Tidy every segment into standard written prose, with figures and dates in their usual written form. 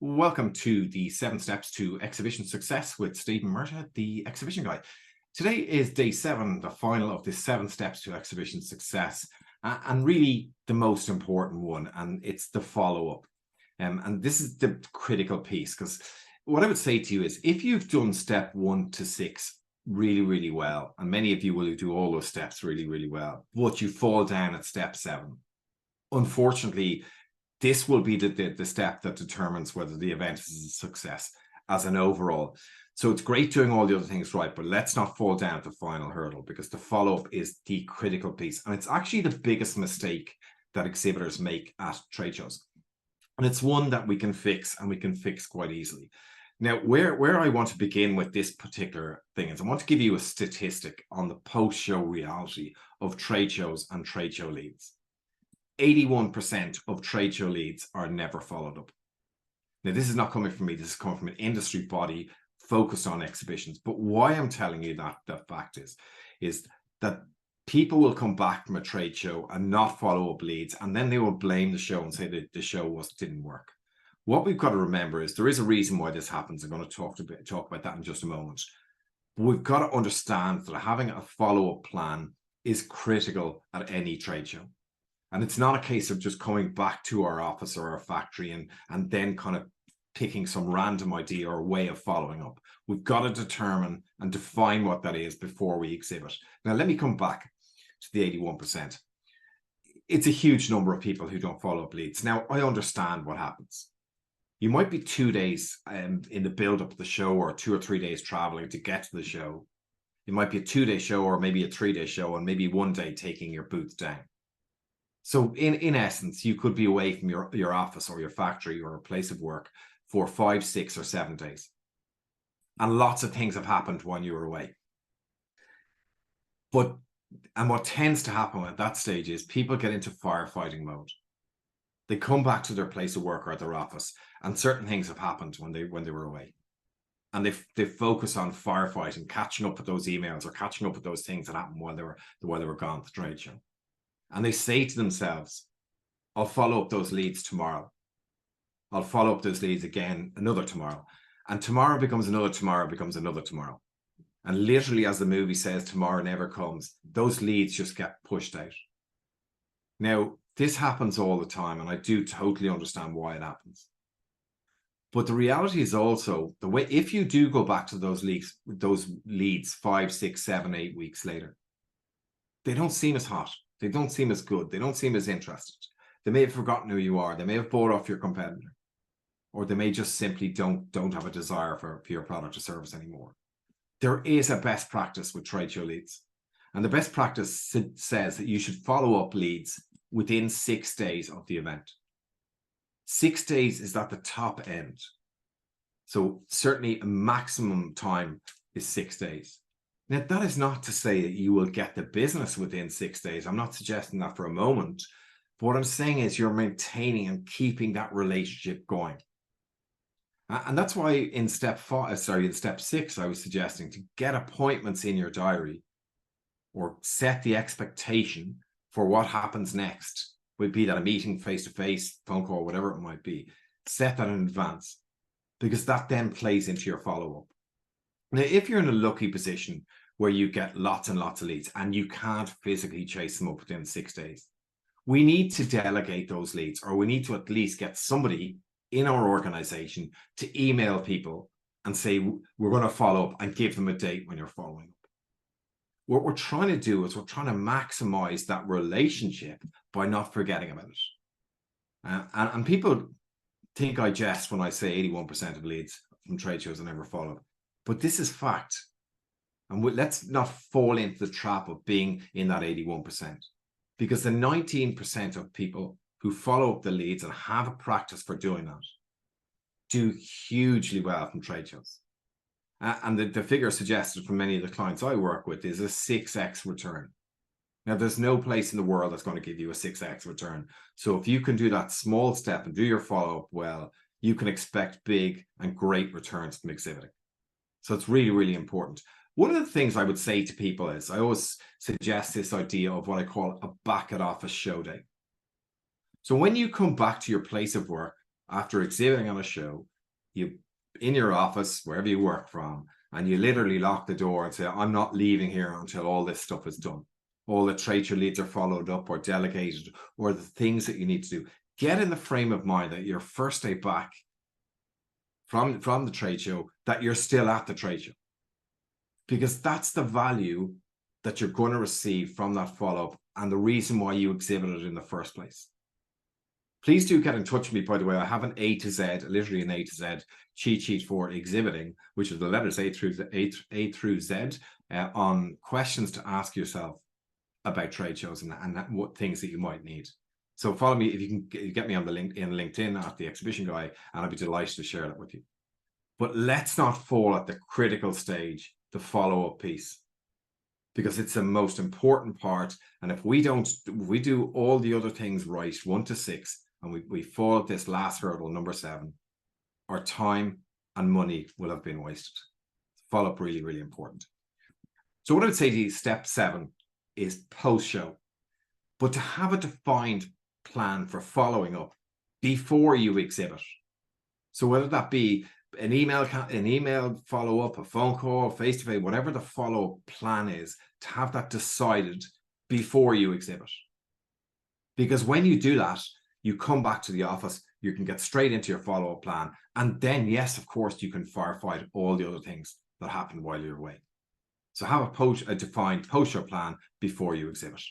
Welcome to the 7 Steps to Exhibition Success with Stephen Murtagh, the exhibition guy. Today is day 7, the final of the 7 Steps to Exhibition Success, and really the most important one, and it's the follow-up. And this is the critical piece, because what I would say to you is, if you've done step 1 to 6 really, really well, and many of you will do all those steps really, really well, but you fall down at step 7, unfortunately, this will be the step that determines whether the event is a success as an overall. So it's great doing all the other things right, but let's not fall down at the final hurdle, because the follow-up is the critical piece. And it's actually the biggest mistake that exhibitors make at trade shows. And it's one that we can fix, and we can fix quite easily. Now, where I want to begin with this particular thing is I want to give you a statistic on the post-show reality of trade shows and trade show leads. 81% of trade show leads are never followed up. Now, this is not coming from me. This is coming from an industry body focused on exhibitions. But why I'm telling you that fact is that people will come back from a trade show and not follow up leads, and then they will blame the show and say that the show didn't work. What we've got to remember is there is a reason why this happens. I'm going to talk about that in just a moment. But we've got to understand that having a follow-up plan is critical at any trade show. And it's not a case of just coming back to our office or our factory and then kind of picking some random idea or way of following up. We've got to determine and define what that is before we exhibit. Now, let me come back to the 81%. It's a huge number of people who don't follow up leads. Now, I understand what happens. You might be 2 days in the build-up of the show, or 2 or 3 days traveling to get to the show. It might be a 2-day show, or maybe a 3-day show, and maybe 1 day taking your booth down. So in essence, you could be away from your office or your factory or a place of work for 5, 6, or 7 days. And lots of things have happened when you were away. And what tends to happen at that stage is people get into firefighting mode. They come back to their place of work or their office, and certain things have happened when they were away. And they focus on firefighting, catching up with those emails or catching up with those things that happened while they were gone to the trade show. And they say to themselves, I'll follow up those leads tomorrow. I'll follow up those leads again another tomorrow. And tomorrow becomes another tomorrow, becomes another tomorrow. And literally, as the movie says, tomorrow never comes. Those leads just get pushed out. Now, this happens all the time, and I do totally understand why it happens. But the reality is also, the way, if you do go back to those leads 5, 6, 7, 8 weeks later, they don't seem as hot. They don't seem as good. They don't seem as interested. They may have forgotten who you are. They may have bought off your competitor, or they may just simply don't have a desire for your product or service anymore. There is a best practice with trade show leads. And the best practice says that you should follow up leads within 6 days of the event. 6 days is at the top end. So certainly a maximum time is 6 days. Now, that is not to say that you will get the business within 6 days. I'm not suggesting that for a moment. But what I'm saying is you're maintaining and keeping that relationship going. And that's why in step 6, I was suggesting to get appointments in your diary, or set the expectation for what happens next. Would be that a meeting, face-to-face, phone call, whatever it might be. Set that in advance, because that then plays into your follow-up. Now, if you're in a lucky position where you get lots and lots of leads and you can't physically chase them up within 6 days, we need to delegate those leads, or we need to at least get somebody in our organization to email people and say, we're going to follow up, and give them a date when you're following up. What we're trying to do is we're trying to maximize that relationship by not forgetting about it. And people think I jest when I say 81% of leads from trade shows are never followed. But this is fact. And let's not fall into the trap of being in that 81%. Because the 19% of people who follow up the leads and have a practice for doing that do hugely well from trade shows. And the figure suggested from many of the clients I work with is a 6x return. Now, there's no place in the world that's going to give you a 6x return. So if you can do that small step and do your follow-up well, you can expect big and great returns from exhibiting. So it's really, really important. One of the things I would say to people is, I always suggest this idea of what I call a back at office show day. So when you come back to your place of work after exhibiting on a show, you in your office, wherever you work from, and you literally lock the door and say, I'm not leaving here until all this stuff is done. All the trade show leads are followed up or delegated, or the things that you need to do. Get in the frame of mind that your first day back from the trade show, that you're still at the trade show. Because that's the value that you're going to receive from that follow-up and the reason why you exhibited in the first place. Please do get in touch with me, by the way. I have an A to Z, literally an A to Z cheat sheet for exhibiting, which is the letters A through Z, on questions to ask yourself about trade shows and what things that you might need. So follow me if you can get me on the link in LinkedIn at The Exhibition Guy, and I'll be delighted to share that with you. But let's not fall at the critical stage, the follow-up piece, because it's the most important part. And if we do all the other things right, 1 to 6, and we fall at this last hurdle, number 7, our time and money will have been wasted. Follow-up really, really important. So what I would say to you, step 7 is post-show, but to have a defined plan for following up before you exhibit. So whether that be an email follow-up, a phone call, face-to-face, whatever the follow-up plan is, to have that decided before you exhibit. Because when you do that, you come back to the office, you can get straight into your follow-up plan, and then, yes, of course, you can firefight all the other things that happened while you're away. So have a defined post-show plan before you exhibit.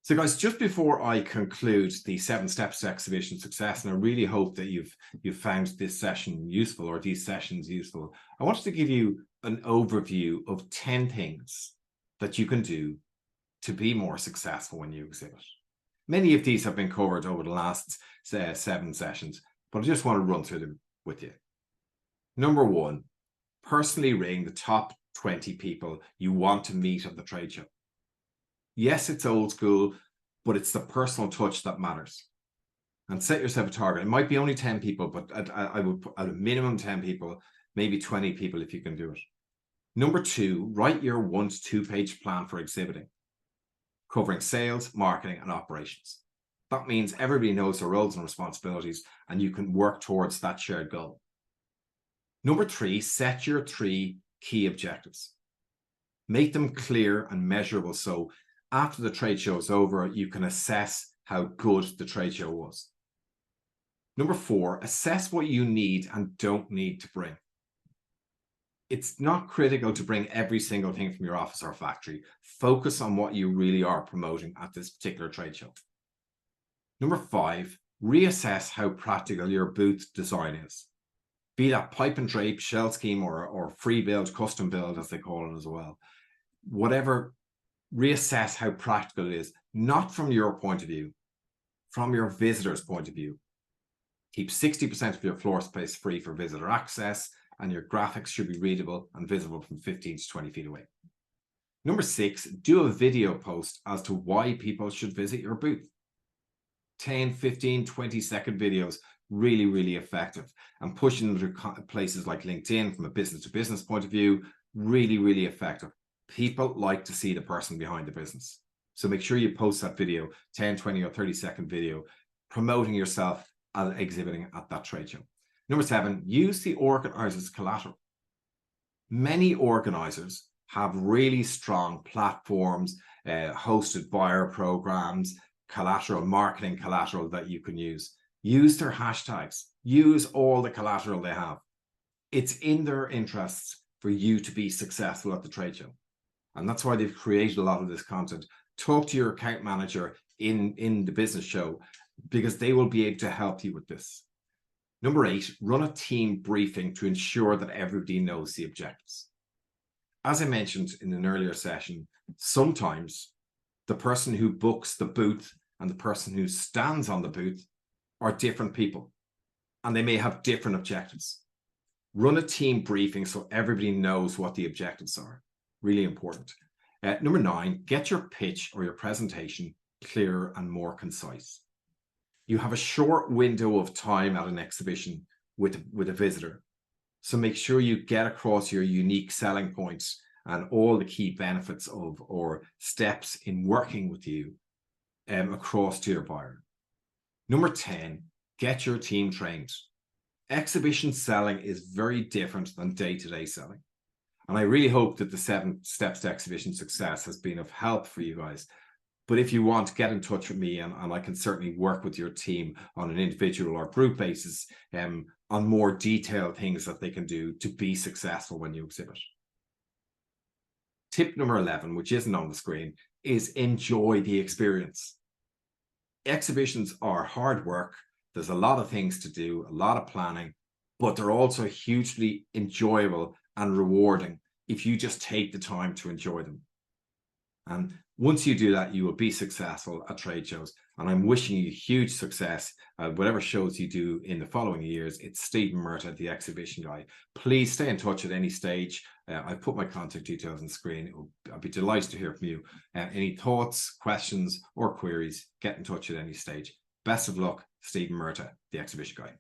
So guys, just before I conclude the 7 steps to exhibition success, and I really hope that you've found this session useful, or these sessions useful, I wanted to give you an overview of 10 things that you can do to be more successful when you exhibit. Many of these have been covered over the last 7 sessions, but I just want to run through them with you. Number 1, personally ring the top 20 people you want to meet at the trade show. Yes, it's old school, but it's the personal touch that matters. And set yourself a target. It might be only 10 people, but I would put at a minimum 10 people, maybe 20 people if you can do it. Number 2, write your 1 to 2 page plan for exhibiting, covering sales, marketing, and operations. That means everybody knows their roles and responsibilities, and you can work towards that shared goal. Number 3, set your 3 key objectives. Make them clear and measurable, so after the trade show is over, you can assess how good the trade show was. Number 4, assess what you need and don't need to bring. It's not critical to bring every single thing from your office or factory. Focus on what you really are promoting at this particular trade show. Number 5, reassess how practical your booth design is. Be that pipe and drape, shell scheme, or free build, custom build, as they call it as well. Whatever, reassess how practical it is, not from your point of view, from your visitor's point of view. Keep 60% of your floor space free for visitor access, and your graphics should be readable and visible from 15 to 20 feet away. Number 6, do a video post as to why people should visit your booth. 10, 15, 20-second videos, really, really effective. And pushing them to places like LinkedIn from a business-to-business point of view, really, really effective. People like to see the person behind the business. So make sure you post that video, 10, 20, or 30-second video, promoting yourself and exhibiting at that trade show. Number 7, use the organizer's collateral. Many organizers have really strong platforms, hosted buyer programs, collateral, marketing collateral that you can use. Use their hashtags. Use all the collateral they have. It's in their interests for you to be successful at the trade show. And that's why they've created a lot of this content. Talk to your account manager in the business show, because they will be able to help you with this. Number 8, run a team briefing to ensure that everybody knows the objectives. As I mentioned in an earlier session, sometimes the person who books the booth and the person who stands on the booth are different people, and they may have different objectives. Run a team briefing so everybody knows what the objectives are. Really important. Number 9, get your pitch or your presentation clearer and more concise. You have a short window of time at an exhibition with a visitor. So make sure you get across your unique selling points and all the key benefits of or steps in working with you across to your buyer. Number 10, get your team trained. Exhibition selling is very different than day-to-day selling. And I really hope that the 7 steps to exhibition success has been of help for you guys. But if you want, get in touch with me, and I can certainly work with your team on an individual or group basis on more detailed things that they can do to be successful when you exhibit. Tip number 11, which isn't on the screen, is enjoy the experience. Exhibitions are hard work. There's a lot of things to do, a lot of planning, but they're also hugely enjoyable and rewarding if you just take the time to enjoy them. And once you do that, you will be successful at trade shows. And I'm wishing you huge success at whatever shows you do in the following years. It's Stephen Murtagh, the exhibition guy. Please stay in touch at any stage. I've put my contact details on the screen. I'll be delighted to hear from you. Any thoughts, questions, or queries, get in touch at any stage. Best of luck, Stephen Murtagh, the exhibition guy.